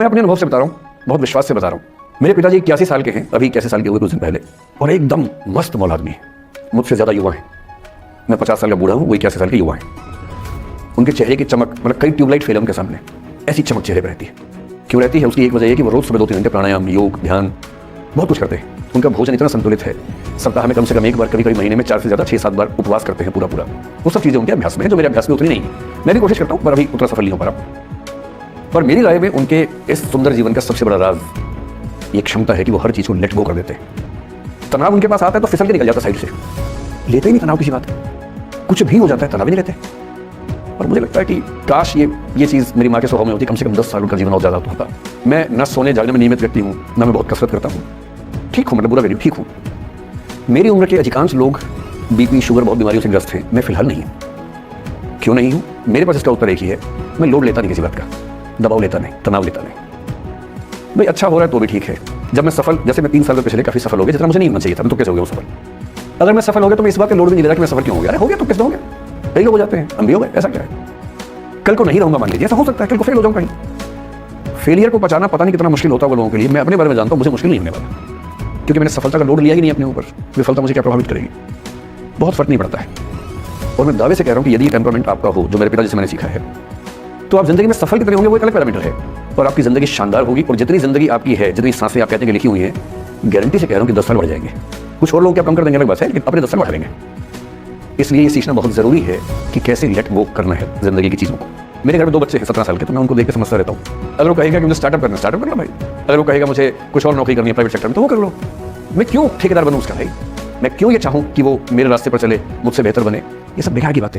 मैं अपने अनुभव से बता रहा हूँ, बहुत विश्वास से बता रहा हूँ। मेरे पिताजी 81 साल के हैं, अभी 81 साल के हुए कुछ दिन पहले, और एकदम मस्त मौल आदमी है, मुझसे ज़्यादा युवा है। मैं 50 साल का बूढ़ा हूँ, वो 81 साल के युवा हैं। उनके चेहरे की चमक, मतलब कई ट्यूबलाइट फेल उनके सामने, ऐसी चमक चेहरे पर रहती है। क्यों रहती है? उसकी एक वजह है कि वो रोज़ सुबह 2-3 घंटे प्राणायाम, योग, ध्यान बहुत कुछ करते हैं। उनका भोजन इतना संतुलित है, सप्ताह में कम से कम एक बार, कभी कभी महीने में 4 से ज़्यादा 6-7 बार उपवास करते हैं पूरा। वो सब चीज़ें उनके अभ्यास में है, जो मेरे अभ्यास में उतनी नहीं है। मैं भी कोशिश करता हूँ, पर अभी उतना सफल नहीं हो पा रहा। पर मेरी राय में उनके इस सुंदर जीवन का सबसे बड़ा राज ये क्षमता है कि वो हर चीज़ को लेट गो कर देते हैं। तनाव उनके पास आता है तो फिसल के निकल जाता साइड से, लेते ही नहीं तनाव किसी बात का। कुछ भी हो जाता है, तनाव ही नहीं लेते। और मुझे लगता है कि काश ये चीज़ मेरी माँ के स्वभाव में होती, कम से कम 10 साल उनका जीवन और ज़्यादा होता। मैं न सोने जागने में नियमित व्यक्ति हूँ, न मैं बहुत कसरत करता हूँ। ठीक हूँ, मतलब बुरा भी ठीक हूँ। मेरी उम्र के अधिकांश लोग बीपी, शुगर, बहुत बीमारियों से ग्रस्त हैं। मैं फिलहाल नहीं हूँ। क्यों नहीं हूँ? मेरे पास इसका उत्तर एक ही है, मैं लोड लेता नहीं किसी बात का, दबाव लेता नहीं, तनाव लेता नहीं। भाई अच्छा हो रहा है तो भी ठीक है। जब मैं सफल, जैसे मैं 3 साल पिछले काफ़ी सफल हो गया, जितना मुझे नहीं होना चाहिए था, मैं तो कैसे हो गया वो सफल। अगर मैं सफल हो गया तो मैं इस बात का लोड भी नहीं ले रहा कि मैं सफल क्यों हो गया। अरे हो गया तो कैसे हो गया? कई लोग हो जाते हैं, हम भी हो गए, ऐसा क्या है? कल को नहीं रहूंगा, मान लीजिए, ऐसा हो सकता है, कल को फेल हो जाऊँ कहीं। फेलियर को पचाना पता नहीं कितना मुश्किल होता होगा लोगों के लिए। मैं अपने बारे में जानता हूँ, मुझे मुश्किल नहीं होने वाला, क्योंकि मैंने सफलता का लोड लिया ही नहीं अपने ऊपर। विफलता मुझे क्या प्रभावित करेगी? बहुत फर्क नहीं पड़ता है। और मैं दावे से कह रहा हूँ कि यदि टेम्परामेंट आपका हो, जो मेरे पिताजी से मैंने सीखा है, तो आप जिंदगी में सफल कितने होंगे वो एक अलग पैरामीटर है, और आपकी जिंदगी शानदार होगी। और जितनी जिंदगी आपकी है, जितनी सांसें आप कहते हैं कि लिखी हुई हैं, गारंटी से कह रहा हूँ कि 10 साल बढ़ जाएंगे। कुछ और लोग क्या कम कर देंगे अलग बात है, लेकिन अपने 10 साल बढ़ा लेंगे। इसलिए ये सीखना बहुत जरूरी है कि कैसे लेट गो करना है जिंदगी की चीज़ों को। मेरे घर में 2 बच्चे हैं 17 साल के, तो मैं उनको देख के समझता रहता हूँ। अगर वो कहेगा कि मुझे स्टार्टअप करना भाई। अगर वो कहेगा मुझे कुछ और नौकरी करनी है प्राइवेट सेक्टर में, तो वो कर लो। मैं क्यों ठेकेदार बनूँ उसका भाई? मैं क्यों ये चाहूँ कि वो मेरे रास्ते पर चले, मुझसे बेहतर बने? ये सब बेकार की बातें हैं।